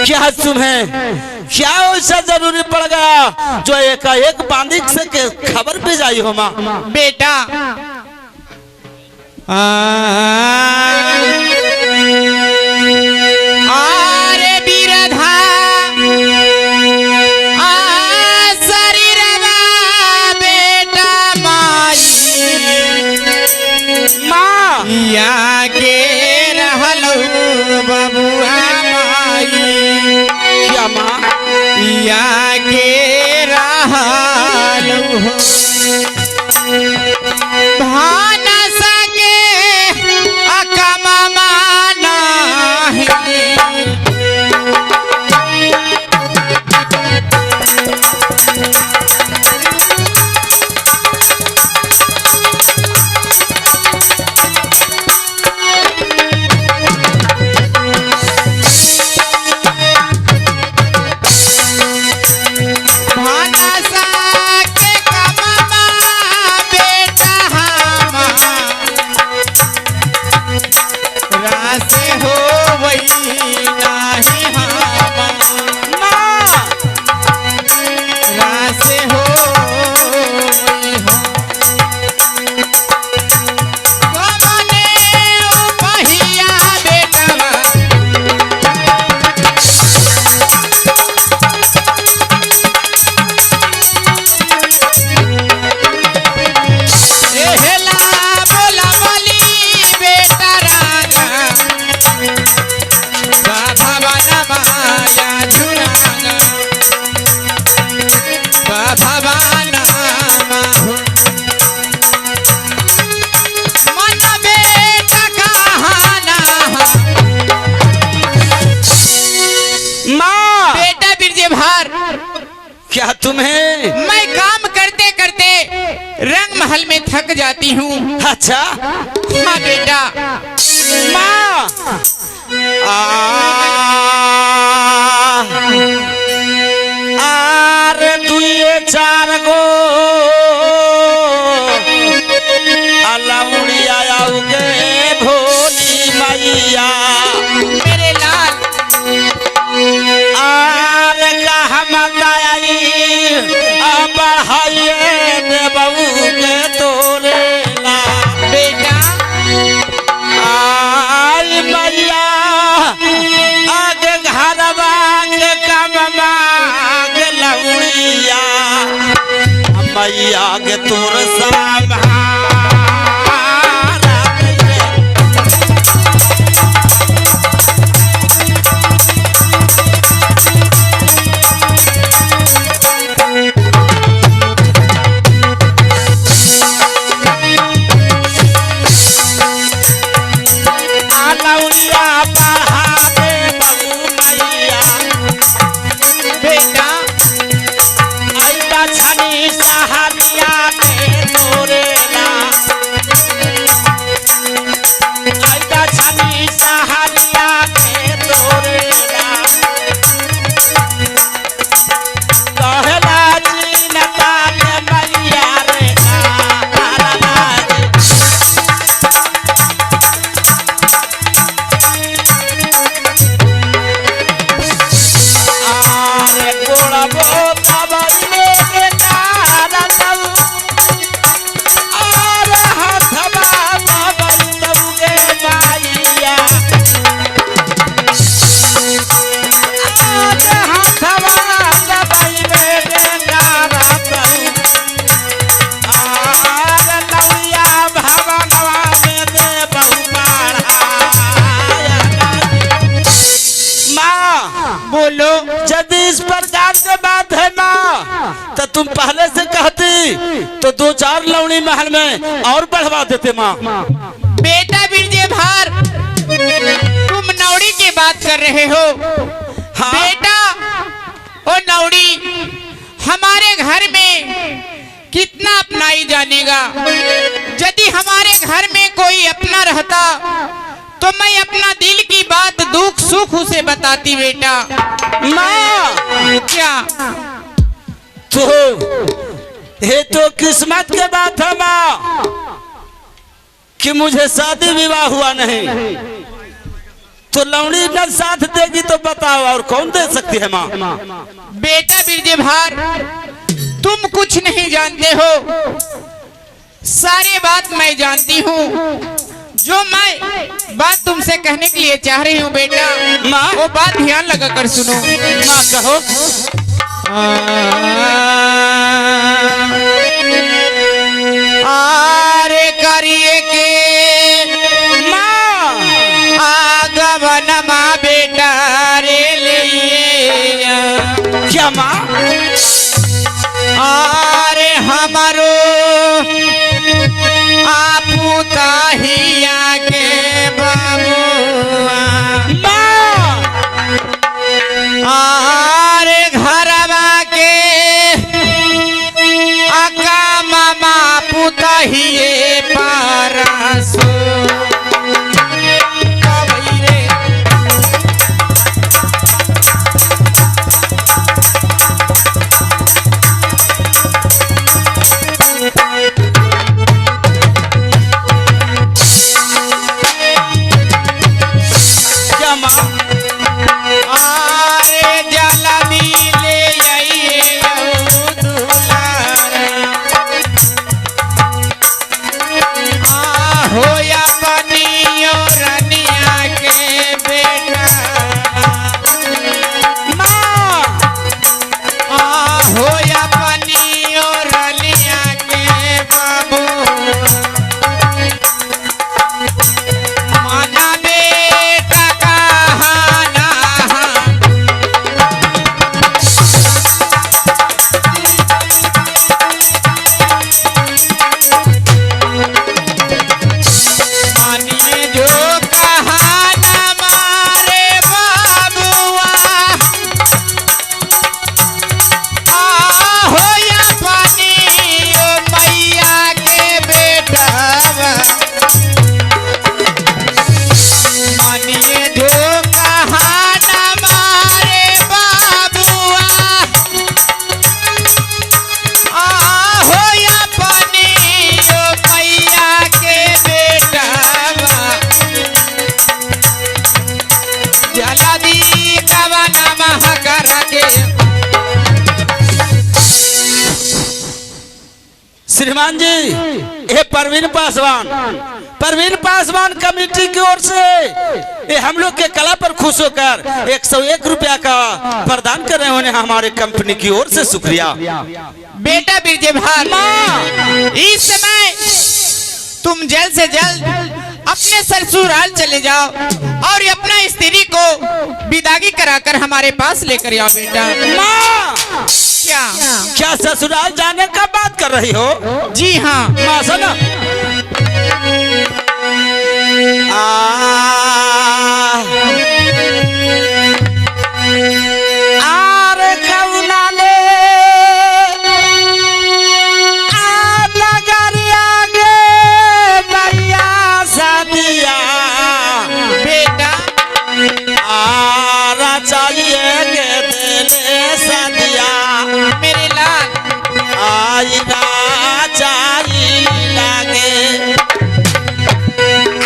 क्या तुम्हें क्या ऐसा जरूरी पड़ गया जो एक बांधी से खबर भी जाई हो माँ? बेटा आरे बिरधा शरीर बेटा माई माँ या के रहलो बबुआ माई क्या माँ? या के रहलो भान सके अकमा माना क्या तुम्हें? मैं काम करते करते रंग महल में थक जाती हूँ। अच्छा माँ बेटा माँ आरे दुए चार गो अलाउड़िया आउगे भोली मैया मेरे लाल आरे बढ़ाइए दे बबू के तोरे ला बेटा आई मैया आगे घरवा के काम मांग लउड़िया मैया के तोर साम बोलो। यदि इस प्रकार से बात है माँ तो तुम पहले से कहती तो दो चार लवणी महल में और बढ़वा देते माँ। बेटा बिरजे भार तुम नौड़ी की बात कर रहे हो। हाँ? बेटा ओ नौड़ी हमारे घर में कितना अपनाई जानेगा। यदि हमारे घर में कोई अपना रहता तो मैं अपना दिल की बात दुख सुख उसे बताती बेटा। माँ क्या तो ये तो किस्मत के बात है माँ कि मुझे शादी विवाह हुआ नहीं। तो लौड़ी न साथ देगी तो बताओ और कौन दे सकती है माँ? बेटा बिरजे भार, तुम कुछ नहीं जानते हो, सारी बात मैं जानती हूँ। जो मैं बात तुमसे कहने के लिए चाह रही हूँ बेटा, माँ वो बात ध्यान लगा कर सुनो। माँ कहो। आरे करिए के माँ आगमन माँ बेटा रे लिए क्या माँ? आरे हमारो आपू ताहिया के बाबुआ माँ आरे घरवा के आका मामा पुतहिए पारसो क्या माँ? आरे जला मिले आइए दुलारा होया बनियो रनिया के बेटा माँ होया बनियो रनिया के बाबू माना बेटा कहाना मानिए जो कहाना मारे बाबुआ होया पानी ओ मैया के बेटा मानिए जो कहाना मारे बाबुआ होया पानी ओ मैया के बेटा जल्दी कवना महकर के श्रीमान जी, ये परवीन पासवान कमेटी की ओर से ये हम लोग के कला पर खुश होकर 101 रुपया का प्रदान कर रहे हैं उन्हें हमारे कंपनी की ओर से शुक्रिया। बेटा बिरजे भार, इस समय तुम जल्द से जल्द अपने ससुराल चले जाओ और अपना स्त्री को विदागी कराकर हमारे पास लेकर आओ बेटा। माँ क्या ससुराल जाने का बात कर रही हो? जी हाँ माँ सुनो। आरे कौना ले नगरिया गे मैया सदिया बेटा आरा चाहिए के दिले सदिया मेरे लाल आई ना चाहिए लागे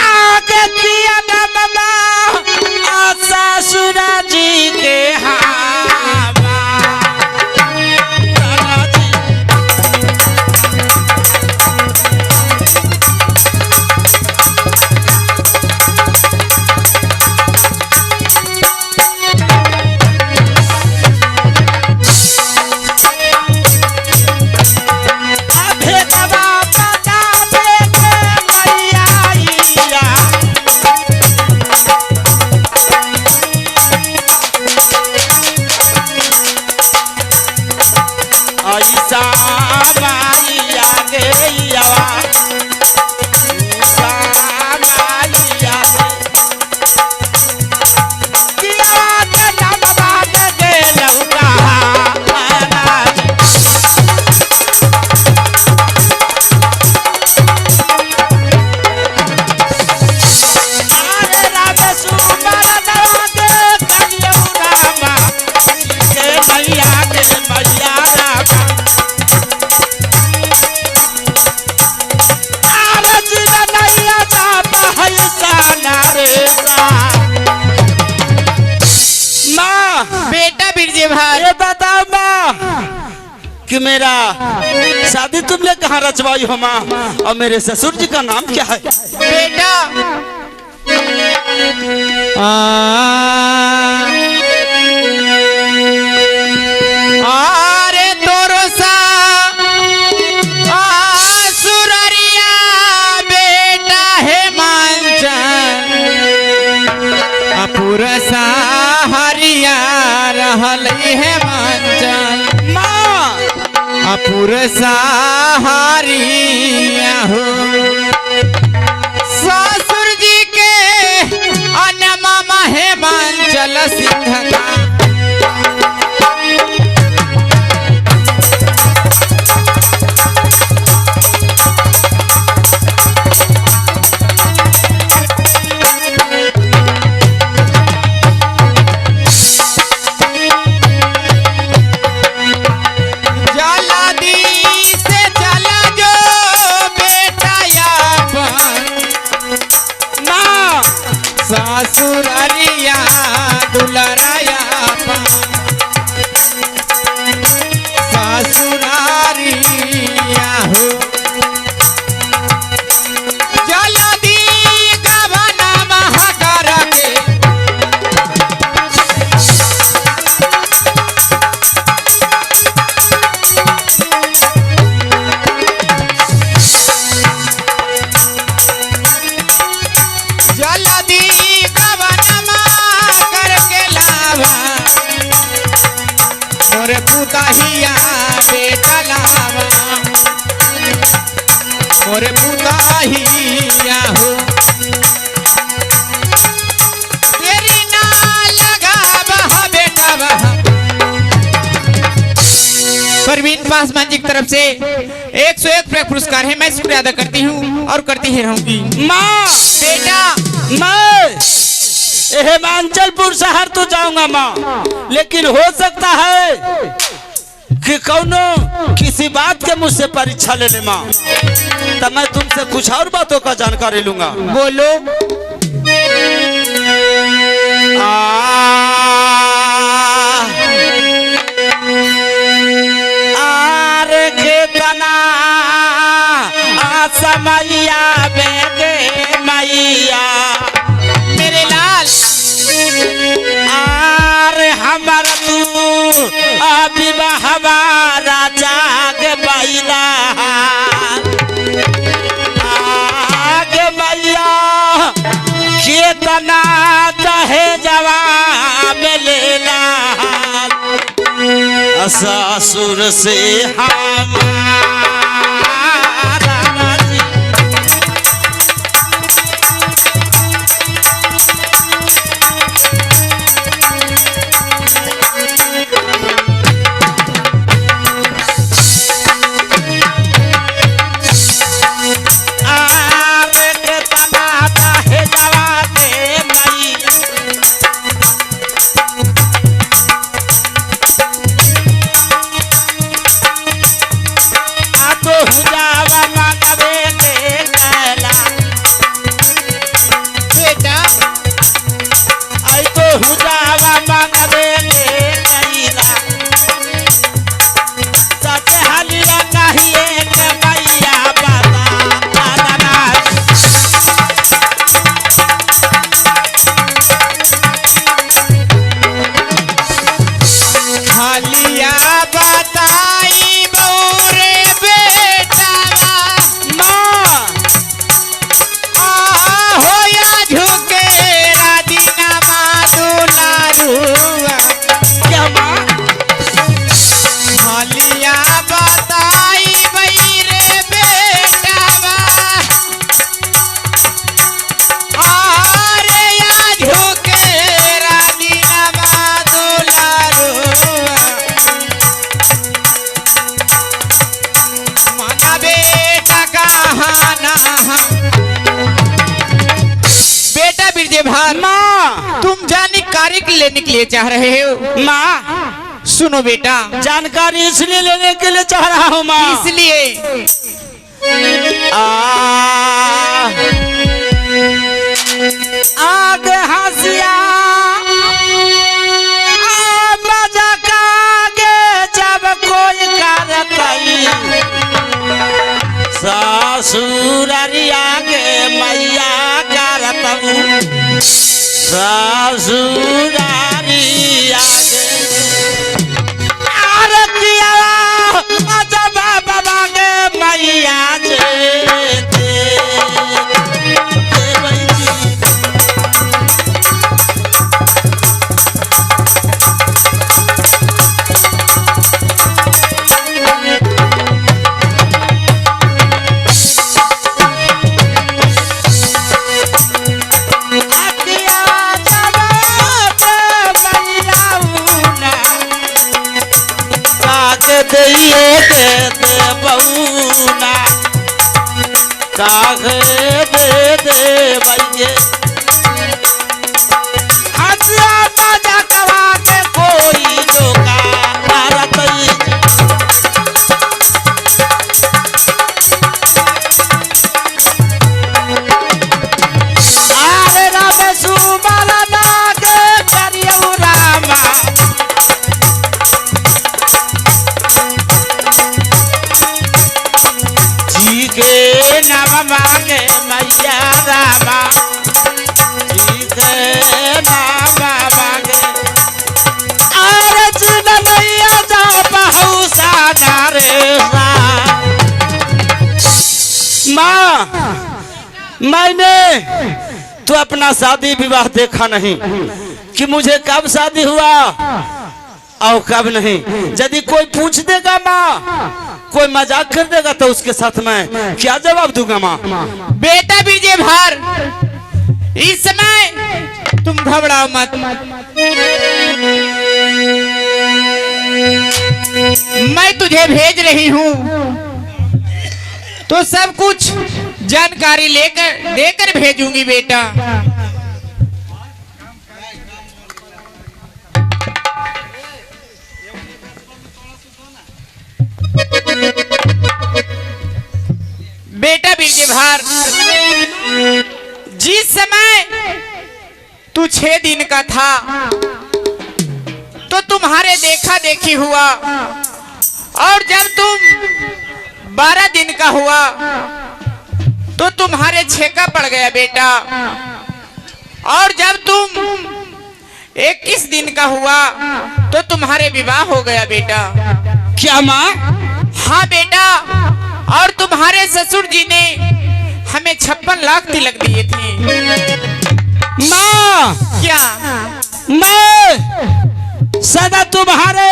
आगे की बताओ माँ कि मेरा शादी तुमने कहाँ रचवाई हो माँ, और मेरे ससुर जी का नाम क्या है? बेटा अरे तोरो सा सुररिया बेटा है मांचन अपुर सा हरिया रहल है मांचन माँ अपुर सा हरिया हो ससुर जी के अनमा है मांचल सिंह का ससुररिया दुलराया ससुरारिया हो जल्दी गवना महाकर के जल्दी मोरे पुताहिया बेटा लावा मोरे पुताहिया हो तेरी ना लगा बहा बेटा बहा। परवीन पासवान जी की तरफ से 101 पुरस्कार है। मैं शुक्रिया अदा करती हूँ और करती ही रहूंगी। माँ बेटा मैं हिमाचलपुर शहर तो जाऊंगा माँ, लेकिन हो सकता है कि कौनो किसी बात के मुझसे परीक्षा ले ले माँ, तब मैं तुमसे कुछ और बातों का जानकारी लूंगा। बोलो। आरे कितना समैया बेगे मैया मेरे लाल आरे हमारा तू विवाह हमारा जाग बैला आगे मैया कितना दहेजवा में लेला ससुर से हमारा तुम जानकारी लेने के लिए चाह रहे हो माँ? सुनो बेटा, जानकारी इसलिए लेने के लिए चाह रहा हूँ माँ, इसलिए आग हंसिया मजा का ससुरारी आगे अरे किया आजा बाबा मांगे मैया जे दे दे बउना काहे दे भैये हंसिया बाजा कवा के कोई जोगा भारतई आरे राम सुमाला नागे करियो रामा के नाम मांगे मैया रामा जी के नाम मांगे अरे जिन मैया जा बहुसा नारे माँ मैंने तो अपना शादी विवाह देखा नहीं कि मुझे कब शादी हुआ और कब नहीं। यदि कोई पूछ देगा माँ कोई मजाक कर देगा तो उसके साथ मैं क्या जवाब दूंगा माँ। बेटा विजय भार इस समय तुम घबराओ मत। मैं तुझे भेज रही हूँ तो सब कुछ जानकारी देकर भेजूंगी बेटा। बेटा विजय भार जिस समय तू 6 दिन का था तो तुम्हारे देखा देखी हुआ और जब तुम 12 दिन का हुआ तो तुम्हारे छेका पड़ गया बेटा और जब तुम 21 दिन का हुआ तो तुम्हारे विवाह हो गया बेटा। क्या माँ? हाँ बेटा और तुम्हारे ससुर जी ने हमें 56 लाख तिलक दिए थे। माँ क्या मैं सदा तुम्हारे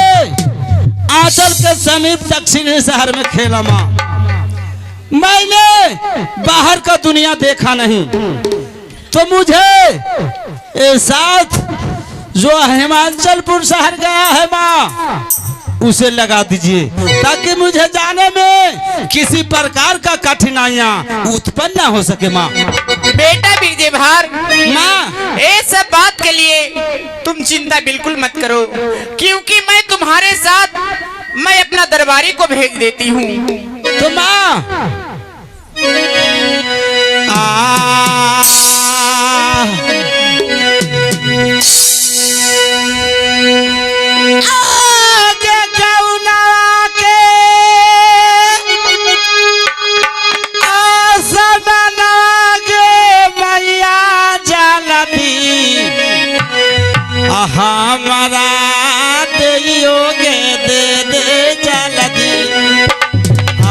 आंचल के समीप दक्षिणी शहर में खेला माँ। मैंने बाहर का दुनिया देखा नहीं तो मुझे साथ जो हिमाचलपुर शहर गया है माँ उसे लगा दीजिए ताकि मुझे जाने में किसी प्रकार का कठिनाइयाँ उत्पन्न न हो सके माँ। बेटा विजय भार माँ ये सब बात के लिए तुम चिंता बिल्कुल मत करो क्योंकि मैं तुम्हारे साथ मैं अपना दरबारी को भेज देती हूँ। तो माँ हमारा दियोगे दे दे जल्दी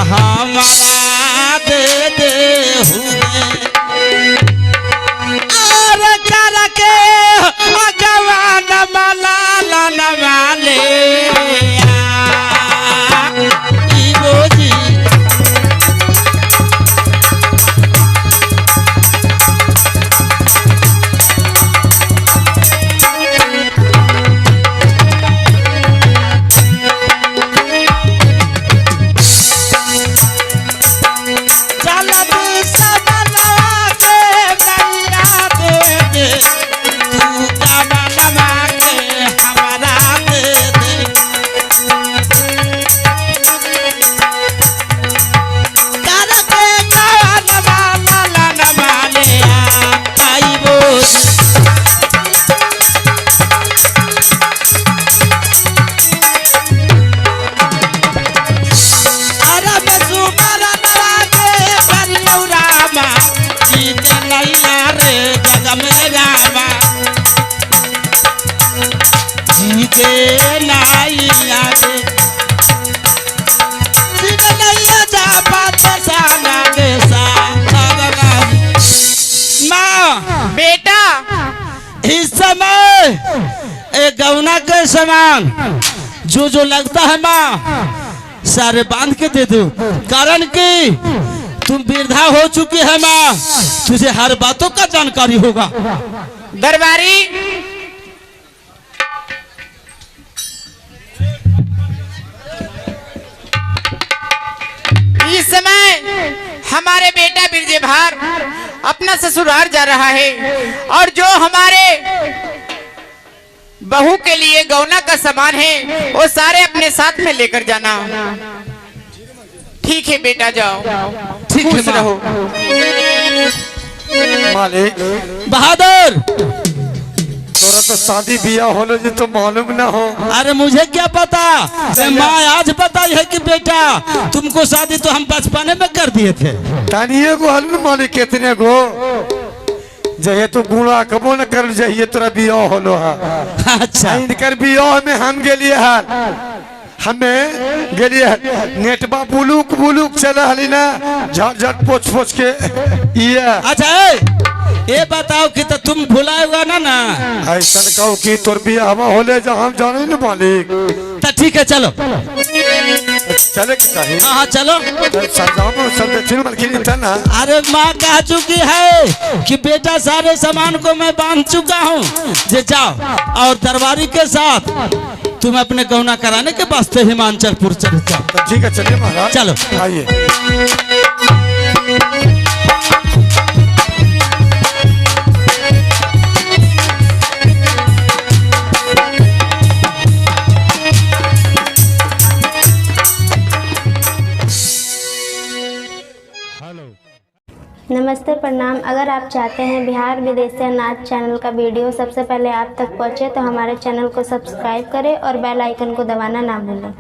हमारा दे दे हुए और करके जवान मलाल वाले के नाई आगे सिगलैया जा बात साना के माँ बेटा इस समय एक गौना के समान जो लगता है माँ सारे बांध के दे दो, कारण कि तुम वृद्धा हो चुकी है माँ, तुझे हर बातों का जानकारी होगा। दरबारी इस समय हमारे बेटा बिरजे भार अपना ससुराल जा रहा है और जो हमारे बहू के लिए गौना का सामान है वो सारे अपने साथ में लेकर जाना। ठीक है बेटा, जाओ। ठीक है रहो। मालिक बहादुर, तोरा तो शादी बिया होने जो तो मालूम ना हो। अरे मुझे क्या पता, माँ आज बताई है कि बेटा तुमको शादी तो हम बचपने में कर दिए थे। तानिए को हल मालिक कितने को जहे तो गुणा कबो न कर जाइए तोरा बिया होलो है। अच्छा इनकर बिया में हम गेलिए हाल, हमें गेलिए नेटबा बुलुक बुलुक चला हली ना, झट झट पोछ पोछ के ये। अच्छा ये बताओ कि तो तुम भुलाएगा ना ऐसा कहो कि तोर बिया हवा होले जो हम जाने न मालिक। तो ठीक है चलो चले के चाहिए। हाँ चलो। सब दक्षिण मलकिनी था ना। अरे माँ कह चुकी है कि बेटा सारे सामान को मैं बांध चुका हूँ, जे जाओ और दरबारी के साथ तुम अपने गौना कराने के वास्ते हिमांचलपुर चले जाओ। ठीक है चलिए महाराज, चलो आइए। नमस्ते प्रणाम। अगर आप चाहते हैं बिहार विदेशी नाच चैनल का वीडियो सबसे पहले आप तक पहुंचे तो हमारे चैनल को सब्सक्राइब करें और बेल आइकन को दबाना ना भूलें।